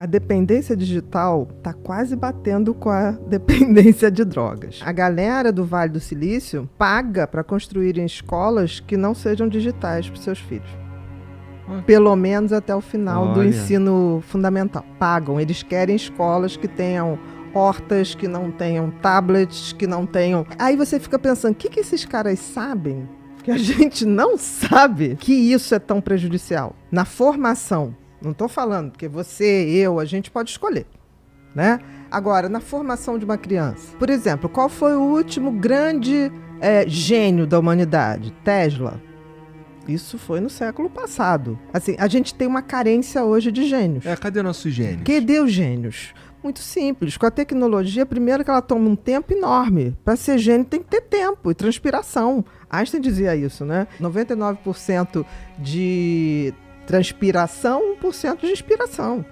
A dependência digital está quase batendo com a dependência de drogas. A galera do Vale do Silício paga para construírem escolas que não sejam digitais para os seus filhos. Pelo menos até o final do ensino fundamental. Pagam. Eles querem escolas que tenham hortas, que não tenham tablets, que não tenham... Aí você fica pensando, o que esses caras sabem que a gente não sabe que isso é tão prejudicial? Na formação. Não estou falando, porque você, eu, a gente pode escolher, né? Agora, na formação de uma criança, por exemplo, qual foi o último grande gênio da humanidade? Tesla. Isso foi no século passado. Assim, a gente tem uma carência hoje de gênios. Cadê nossos gênios? Cadê os gênios? Muito simples. Com a tecnologia, primeiro que ela toma um tempo enorme. Para ser gênio tem que ter tempo e transpiração. Einstein dizia isso, né? 99% de transpiração, 1% de inspiração.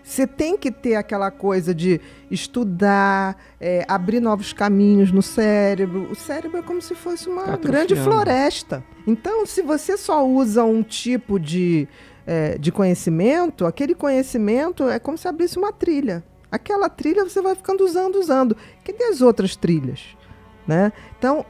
Você tem que ter aquela coisa de estudar, abrir novos caminhos no cérebro. O cérebro é como se fosse uma grande floresta. Então, se você só usa um tipo de conhecimento, aquele conhecimento é como se abrisse uma trilha. Aquela trilha você vai ficando usando. Cadê as outras trilhas? Né? Então,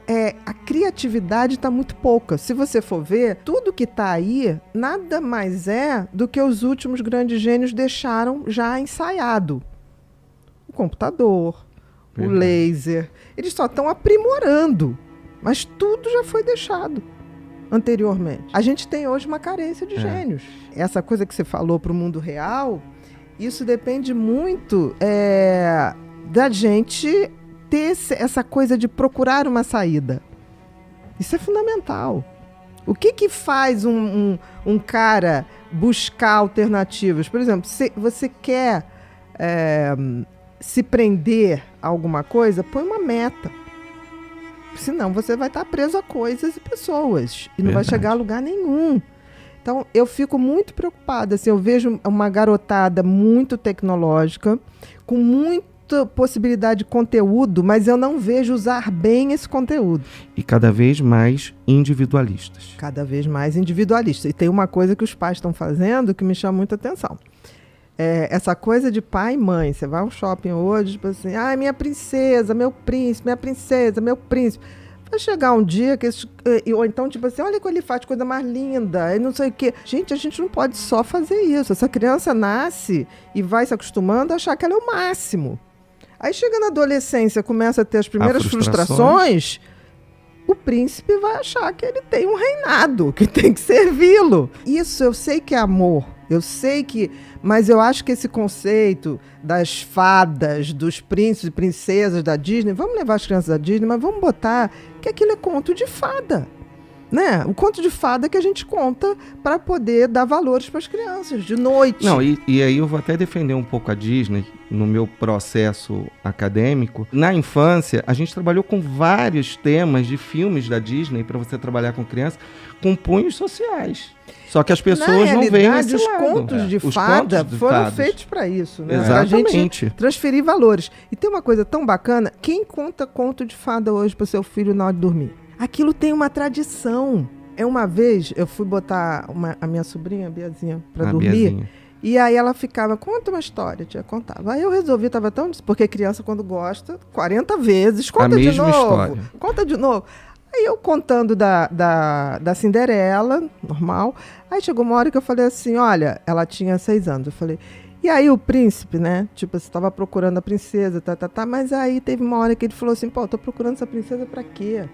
a criatividade está muito pouca. Se você for ver, tudo que está aí nada mais é do que os últimos grandes gênios deixaram já ensaiado. O computador, o laser, eles só estão aprimorando, mas tudo já foi deixado anteriormente. A gente tem hoje uma carência de gênios. Essa coisa que você falou para o mundo real, isso depende muito da gente ter essa coisa de procurar uma saída. Isso é fundamental. O que faz um cara buscar alternativas? Por exemplo, se você quer se prender a alguma coisa, põe uma meta. Senão você vai estar preso a coisas e pessoas. E não vai chegar a lugar nenhum. Então, eu fico muito preocupada. Assim, eu vejo uma garotada muito tecnológica, com muita possibilidade de conteúdo, mas eu não vejo usar bem esse conteúdo. E cada vez mais individualistas. Cada vez mais individualistas. E tem uma coisa que os pais estão fazendo que me chama muita atenção. Essa coisa de pai e mãe. Você vai ao shopping hoje, tipo assim, minha princesa, meu príncipe, minha princesa, meu príncipe. Vai chegar um dia que ou então, tipo assim, olha como ele faz coisa mais linda, e não sei o quê. Gente, a gente não pode só fazer isso. Essa criança nasce e vai se acostumando a achar que ela é o máximo. Aí chega na adolescência, começa a ter as primeiras frustrações, o príncipe vai achar que ele tem um reinado, que tem que servi-lo. Isso eu sei que é amor, mas eu acho que esse conceito das fadas, dos príncipes e princesas da Disney, vamos levar as crianças da Disney, mas vamos botar que aquilo é conto de fada. Né? O conto de fada que a gente conta para poder dar valores para as crianças, de noite. Não, e aí eu vou até defender um pouco a Disney no meu processo acadêmico. Na infância, a gente trabalhou com vários temas de filmes da Disney para você trabalhar com criança, com cunhos sociais. Só que as pessoas não veem esse os lado. Contos de fada foram feitos para isso, né? Exatamente. Pra gente transferir valores. E tem uma coisa tão bacana, quem conta conto de fada hoje para seu filho na hora de dormir? Aquilo tem uma tradição. Uma vez eu fui botar a minha sobrinha, a Biazinha, para dormir. Biazinha. E aí ela ficava, conta uma história, tia, contava. Aí eu resolvi, estava tão... Porque criança, quando gosta, 40 vezes, conta de novo. História. Conta de novo. Aí eu contando da Cinderela, normal. Aí chegou uma hora que eu falei assim, olha, ela tinha 6 anos. Eu falei, e aí o príncipe, né? Tipo, você estava procurando a princesa, mas aí teve uma hora que ele falou assim, pô, eu tô procurando essa princesa pra quê?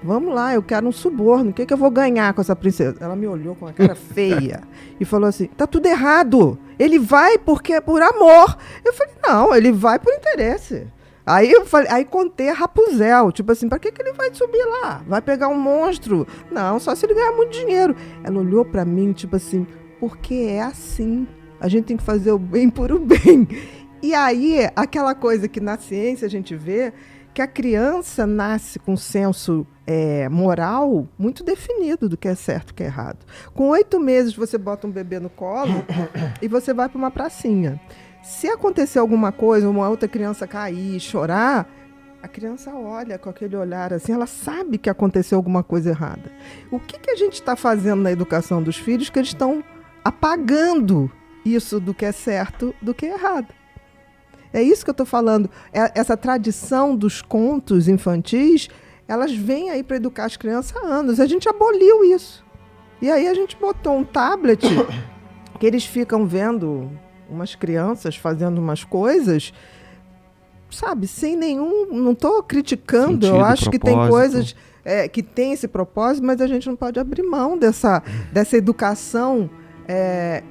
Vamos lá, eu quero um suborno, o que eu vou ganhar com essa princesa? Ela me olhou com uma cara feia e falou assim, tá tudo errado, ele vai porque é por amor. Eu falei, não, ele vai por interesse. Aí contei a Rapunzel, tipo assim, pra que ele vai subir lá? Vai pegar um monstro? Não, só se ele ganhar muito dinheiro. Ela olhou pra mim, tipo assim, porque é assim, a gente tem que fazer o bem por o bem. E aí, aquela coisa que na ciência a gente vê, que a criança nasce com um senso moral muito definido do que é certo e o que é errado. Com 8 meses você bota um bebê no colo e você vai para uma pracinha. Se acontecer alguma coisa, uma outra criança cair, chorar, a criança olha com aquele olhar assim, ela sabe que aconteceu alguma coisa errada. O que a gente está fazendo na educação dos filhos que eles estão apagando isso do que é certo do que é errado. É isso que eu estou falando. Essa tradição dos contos infantis, elas vêm aí para educar as crianças há anos. A gente aboliu isso. E aí a gente botou um tablet que eles ficam vendo umas crianças fazendo umas coisas, sabe, sem nenhum... Não estou criticando, sentido, eu acho que tem propósito. coisas que tem esse propósito, mas a gente não pode abrir mão dessa educação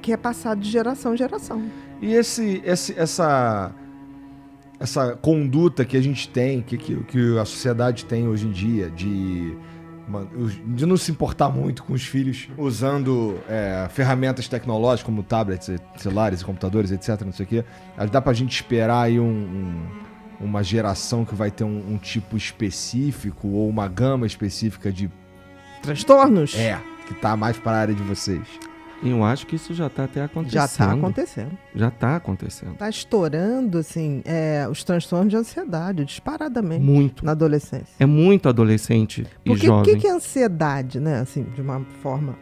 que é passada de geração em geração. E essa conduta que a gente tem, que a sociedade tem hoje em dia, de não se importar muito com os filhos usando ferramentas tecnológicas como tablets, celulares, computadores, etc, não sei o quê. Dá pra gente esperar aí uma geração que vai ter um tipo específico ou uma gama específica de transtornos? Que tá mais para a área de vocês. Eu acho que isso já está até acontecendo. Já está acontecendo. Já está acontecendo. Está estourando, assim, os transtornos de ansiedade, disparadamente. Muito. Na adolescência. É muito adolescente e jovem. Porque o que é ansiedade, né? Assim, de uma forma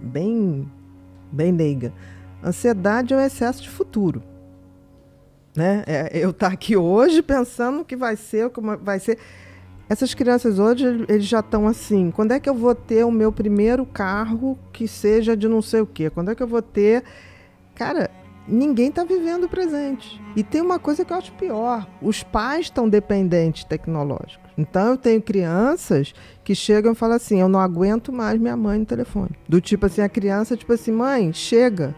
bem leiga. Ansiedade é um excesso de futuro. Né? Eu estar aqui hoje pensando o que vai ser, como vai ser... Essas crianças hoje, eles já estão assim, quando é que eu vou ter o meu primeiro carro que seja de não sei o quê? Quando é que eu vou ter... Cara, ninguém está vivendo o presente. E tem uma coisa que eu acho pior, os pais estão dependentes tecnológicos. Então eu tenho crianças que chegam e falam assim, eu não aguento mais minha mãe no telefone. Do tipo assim, a criança, tipo assim, mãe, chega.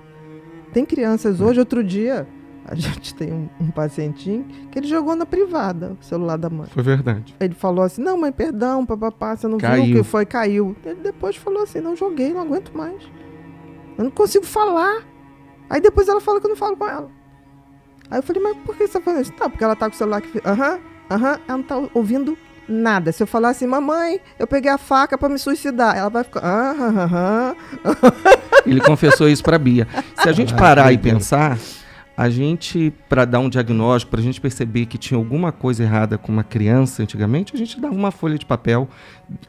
Tem crianças hoje, outro dia... A gente tem um pacientinho que ele jogou na privada o celular da mãe. Foi verdade. Ele falou assim, não, mãe, perdão, papapá, você não viu o que foi, caiu. Ele depois falou assim, não joguei, não aguento mais. Eu não consigo falar. Aí depois ela fala que eu não falo com ela. Aí eu falei, mas por que você tá falando isso? Não, porque ela tá com o celular que... ela não tá ouvindo nada. Se eu falar assim, mamãe, eu peguei a faca pra me suicidar, ela vai ficar... Ele confessou isso pra Bia. Se a gente parar e pensar... A gente, para dar um diagnóstico, para a gente perceber que tinha alguma coisa errada com uma criança antigamente, a gente dava uma folha de papel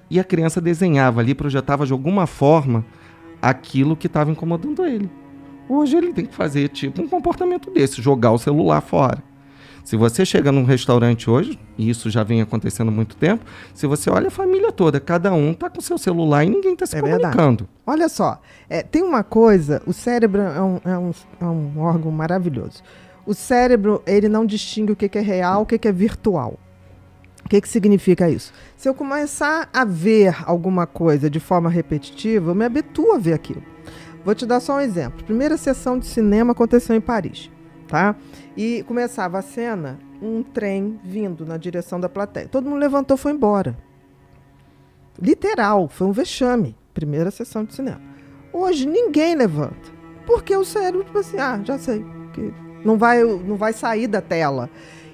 e a criança desenhava ali, projetava de alguma forma aquilo que estava incomodando ele. Hoje ele tem que fazer tipo um comportamento desse, jogar o celular fora. Se você chega num restaurante hoje, e isso já vem acontecendo há muito tempo, se você olha a família toda, cada um está com seu celular e ninguém está se comunicando. Verdade. Olha só, tem uma coisa, o cérebro é um órgão maravilhoso. O cérebro, ele não distingue o que é real, o que é virtual. O que significa isso? Se eu começar a ver alguma coisa de forma repetitiva, eu me habituo a ver aquilo. Vou te dar só um exemplo. Primeira sessão de cinema aconteceu em Paris. Tá? E começava a cena, um trem vindo na direção da plateia. Todo mundo levantou e foi embora. Literal, foi um vexame. Primeira sessão de cinema. Hoje ninguém levanta. Porque o cérebro, tipo assim, já sei. Que não vai sair da tela.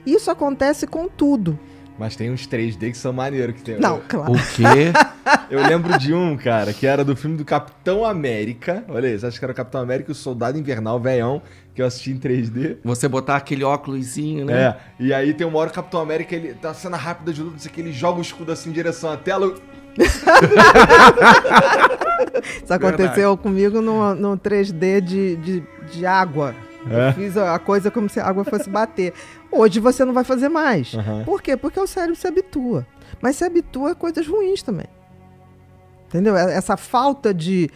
Isso acontece com tudo. Mas tem uns 3D que são maneiros. Que tem... Não, claro. O quê? Eu lembro de um, cara, que era do filme do Capitão América. Olha isso, acho que era o Capitão América e o Soldado Invernal, velhão, que eu assisti em 3D. Você botar aquele óculosinho, né? E aí tem uma hora que o Capitão América, ele tá cena rápida de luta, não sei o que, ele joga o escudo assim em direção à tela. Isso aconteceu comigo no 3D de água. Eu fiz a coisa como se a água fosse bater. Hoje você não vai fazer mais. Por quê? Porque o cérebro se habitua. Mas se habitua a coisas ruins também. Entendeu? Essa falta de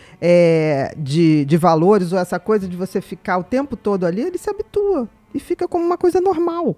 valores ou essa coisa de você ficar o tempo todo ali, ele se habitua. E fica como uma coisa normal.